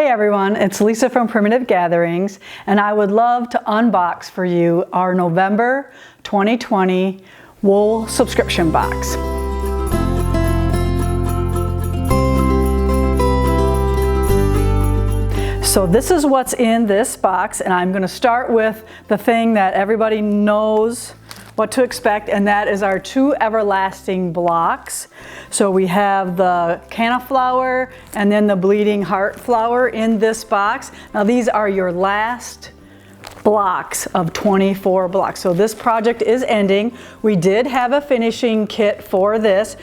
Hey everyone, it's Lisa from Primitive Gatherings, and I would love to unbox for you our November 2020 wool subscription box. So this is what's in this box, and I'm going to start with the thing that everybody knows what to expect, and that is our 2 everlasting blocks. So we have the canna flower and then the bleeding heart flower in this box. Now these are your last blocks of 24 blocks. So this project is ending. We did have a finishing kit for this.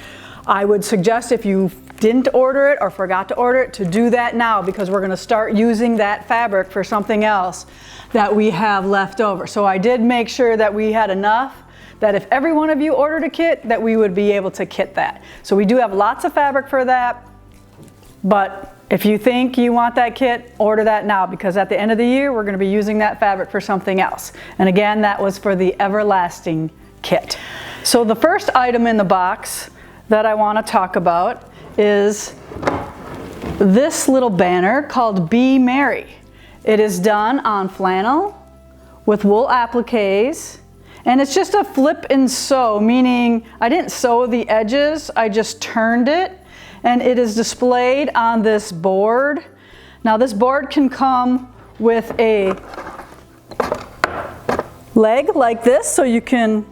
I would suggest if you didn't order it or forgot to order it to do that now, because we're going to start using that fabric for something else that we have left over. So I did make sure that we had enough that if every one of you ordered a kit, that we would be able to kit that. So we do have lots of fabric for that, but if you think you want that kit, order that now, because at the end of the year we're going to be using that fabric for something else. And again, that was for the everlasting kit. So the first item in the box that I want to talk about is this little banner called Be Merry. It is done on flannel with wool appliques, and it's just a flip and sew, meaning I didn't sew the edges, I just turned it, and it is displayed on this board. Now this board can come with a leg like this, so you can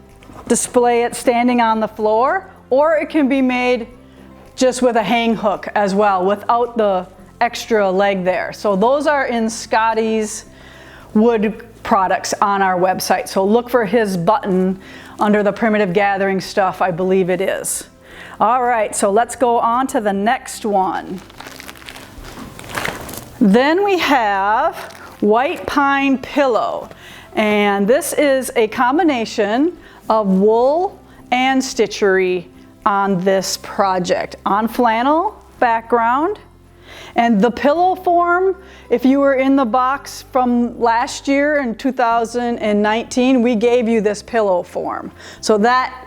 display it standing on the floor, or it can be made just with a hang hook as well, without the extra leg there. So those are in Scotty's wood products on our website. So look for his button under the Primitive Gathering stuff, I believe it is. All right, so let's go on to the next one. Then we have White Pine Pillow. And this is a combination of wool and stitchery on this project, on flannel background. And the pillow form, if you were in the box from last year in 2019, we gave you this pillow form. So that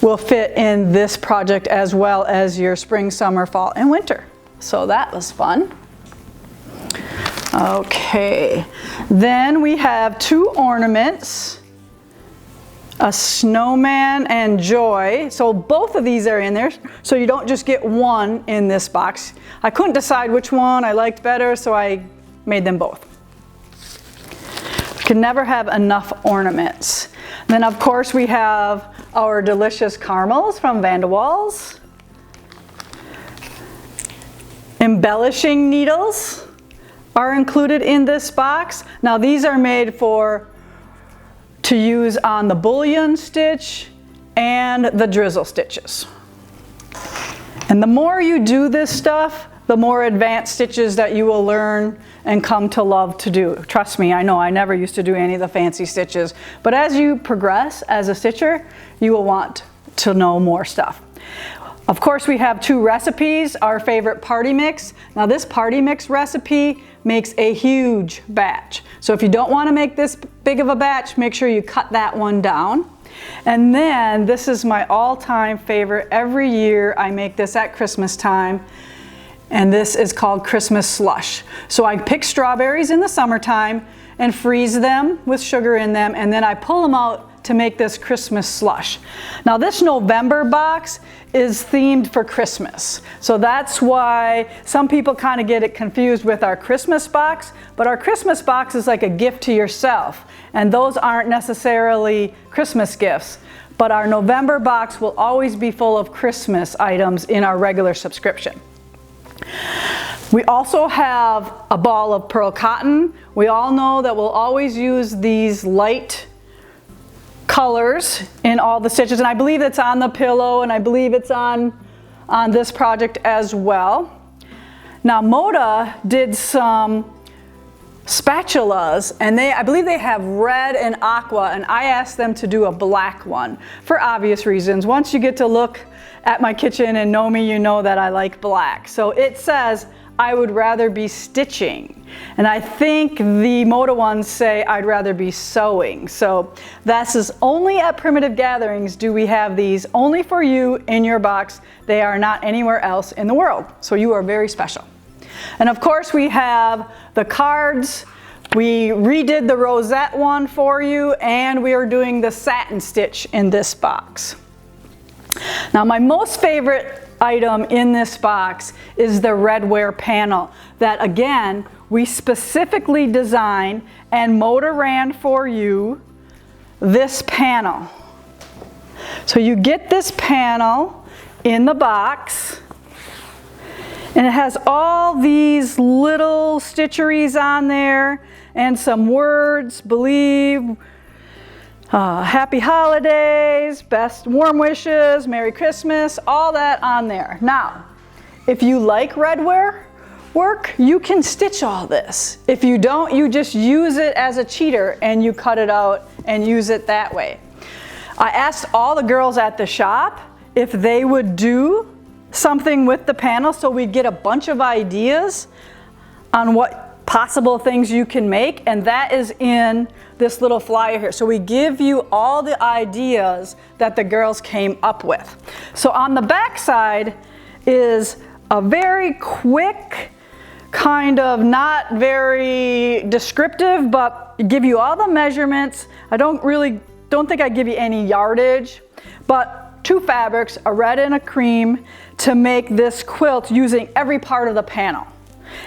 will fit in this project as well as your spring, summer, fall, and winter. So that was fun. Okay, then we have 2 ornaments. A snowman and joy. So both of these are in there, so you don't just get one in this box. I couldn't decide which one I liked better, so I made them both. You can never have enough ornaments. Then of course we have our delicious caramels from Van de Waals. Embellishing needles are included in this box. Now these are made to use on the bullion stitch and the drizzle stitches. And the more you do this stuff, the more advanced stitches that you will learn and come to love to do. Trust me, I know I never used to do any of the fancy stitches, but as you progress as a stitcher, you will want to know more stuff. Of course, we have 2 recipes, our favorite party mix. Now this party mix recipe makes a huge batch. So if you don't want to make this big of a batch, make sure you cut that one down. And then this is my all-time favorite. Every year I make this at Christmas time, and this is called Christmas slush. So I pick strawberries in the summertime and freeze them with sugar in them, and then I pull them out to make this Christmas slush. Now this November box is themed for Christmas. So that's why some people kind of get it confused with our Christmas box, but our Christmas box is like a gift to yourself, and those aren't necessarily Christmas gifts. But our November box will always be full of Christmas items in our regular subscription. We also have a ball of pearl cotton. We all know that we'll always use these light colors in all the stitches, and I believe it's on the pillow, and I believe it's on this project as well. Now Moda did some spatulas, and I believe they have red and aqua, and I asked them to do a black one for obvious reasons. Once you get to look at my kitchen and know me, you know that I like black. So it says I would rather be stitching. And I think the Moda ones say I'd rather be sewing. So this is only at Primitive Gatherings do we have these, only for you in your box. They are not anywhere else in the world. So you are very special. And of course we have the cards. We redid the rosette one for you, and we are doing the satin stitch in this box. Now my most favorite item in this box is the redware panel that, again, we specifically designed and motor ran for you this panel. So you get this panel in the box, and it has all these little stitcheries on there and some words, believe, happy holidays, best warm wishes, Merry Christmas, all that on there. Now, if you like redware work, you can stitch all this. If you don't, you just use it as a cheater and you cut it out and use it that way. I asked all the girls at the shop if they would do something with the panel so we'd get a bunch of ideas on what possible things you can make, and that is in this little flyer here. So we give you all the ideas that the girls came up with. So on the back side is a very quick, kind of not very descriptive, but give you all the measurements. I don't think I give you any yardage, but 2 fabrics, a red and a cream, to make this quilt using every part of the panel.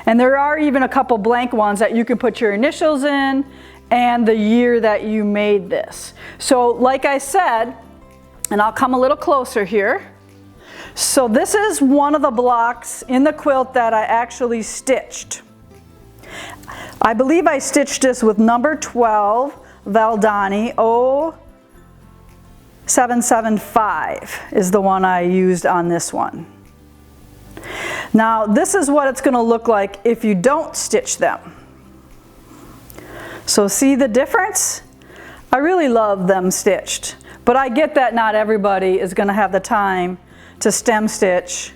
And there are even a couple blank ones that you can put your initials in and the year that you made this. So like I said, and I'll come a little closer here. So this is one of the blocks in the quilt that I actually stitched. I believe I stitched this with number 12 Valdani 0775 is the one I used on this one. Now this is what it's going to look like if you don't stitch them. So see the difference? I really love them stitched, but I get that not everybody is going to have the time to stem stitch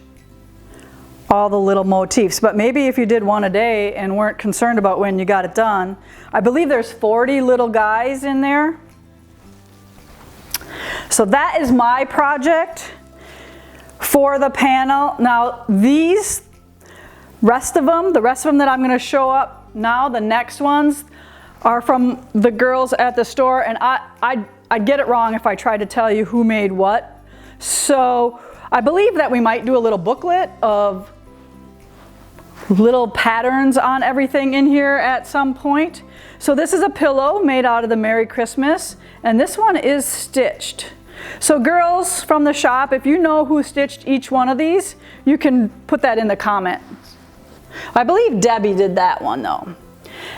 all the little motifs, but maybe if you did one a day and weren't concerned about when you got it done. I believe there's 40 little guys in there. So that is my project for the panel. Now the rest of them that I'm going to show up now, the next ones, are from the girls at the store, and I'd get it wrong if I tried to tell you who made what. So I believe that we might do a little booklet of little patterns on everything in here at some point. So this is a pillow made out of the Merry Christmas, and this one is stitched. So girls from the shop, if you know who stitched each one of these, you can put that in the comments. I believe Debbie did that one though.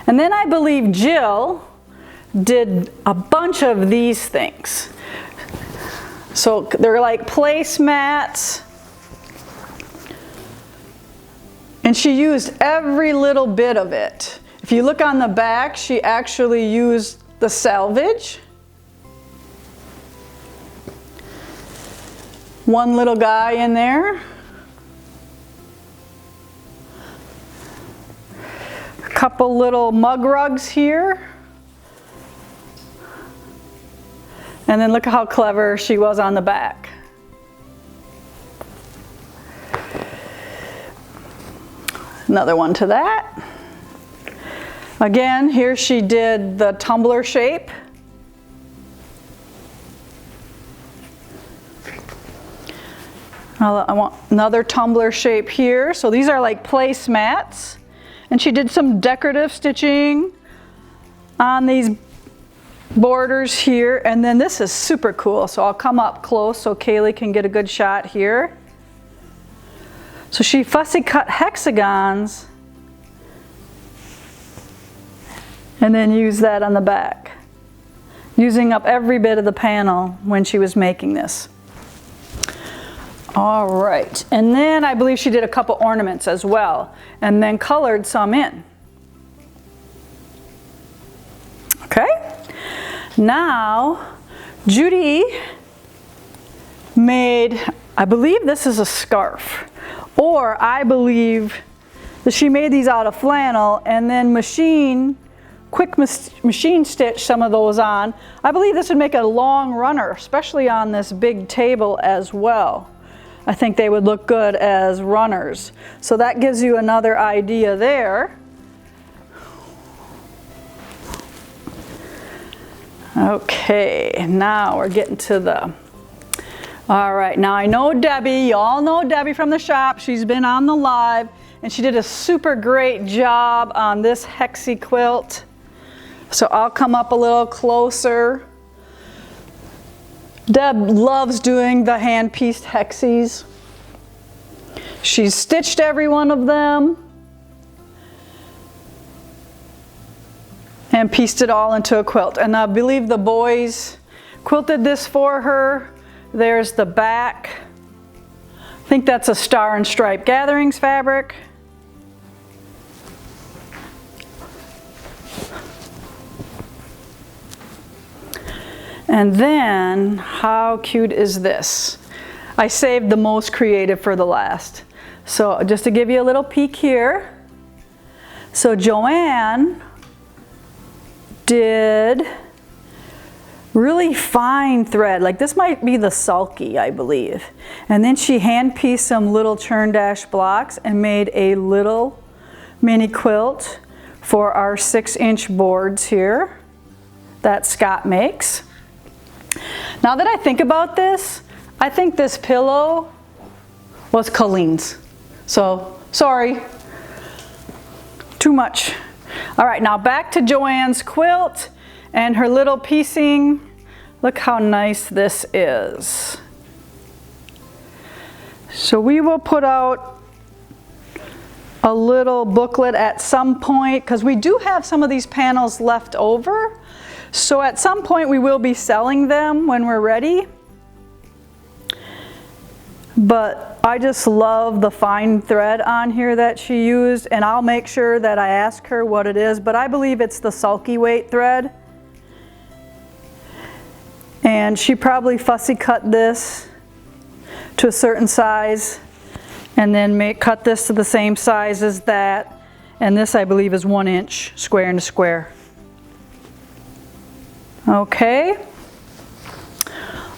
And then I believe Jill did a bunch of these things. So they're like placemats. And she used every little bit of it. If you look on the back, she actually used the selvage. One little guy in there. A couple little mug rugs here. And then look at how clever she was on the back. Another one to that. Again, here she did the tumbler shape. I want another tumbler shape here. So these are like placemats. And she did some decorative stitching on these borders here. And then this is super cool. So I'll come up close so Kaylee can get a good shot here. So she fussy cut hexagons and then used that on the back, using up every bit of the panel when she was making this. All right, and then I believe she did a couple ornaments as well, and then colored some in. Okay, now Judy made, I believe this is a scarf, or I believe that she made these out of flannel and then quick machine stitch some of those on. I believe this would make a long runner, especially on this big table as well. I think they would look good as runners. So that gives you another idea there. Okay, now we're getting to the, all right, now I know Debbie, you all know Debbie from the shop. She's been on the live and she did a super great job on this hexie quilt. So I'll come up a little closer. Deb loves doing the hand-pieced hexies. She's stitched every one of them and pieced it all into a quilt. And I believe the boys quilted this for her. There's the back. I think that's a Star and Stripe Gatherings fabric. And then, how cute is this? I saved the most creative for the last. So just to give you a little peek here. So Joanne did really fine thread, like this might be the sulky, I believe. And then she hand pieced some little churn dash blocks and made a little mini quilt for our 6-inch boards here that Scott makes. Now that I think about this, I think this pillow was Colleen's. So, sorry, too much. All right, now back to Joanne's quilt and her little piecing. Look how nice this is. So we will put out a little booklet at some point because we do have some of these panels left over. So at some point we will be selling them when we're ready. But I just love the fine thread on here that she used, and I'll make sure that I ask her what it is, but I believe it's the sulky weight thread. And she probably fussy cut this to a certain size and then cut this to the same size as that. And this I believe is 1 inch square into square. Okay.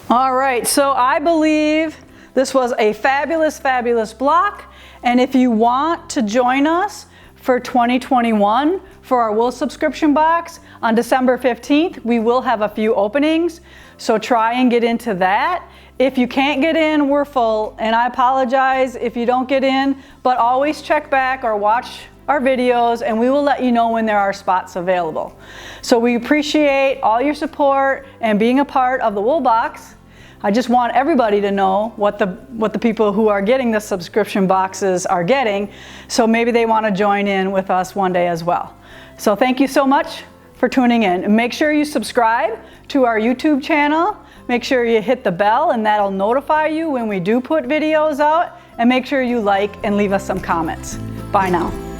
All right, so I believe this was a fabulous, fabulous block. And if you want to join us for 2021 for our wool subscription box on December 15th, we will have a few openings. So try and get into that. If you can't get in, we're full. And I apologize if you don't get in, but always check back or watch our videos and we will let you know when there are spots available. So we appreciate all your support and being a part of the Wool Box. I just want everybody to know what the people who are getting the subscription boxes are getting, so maybe they want to join in with us one day as well. So thank you so much for tuning in. And make sure you subscribe to our YouTube channel. Make sure you hit the bell and that'll notify you when we do put videos out. And make sure you like and leave us some comments. Bye now.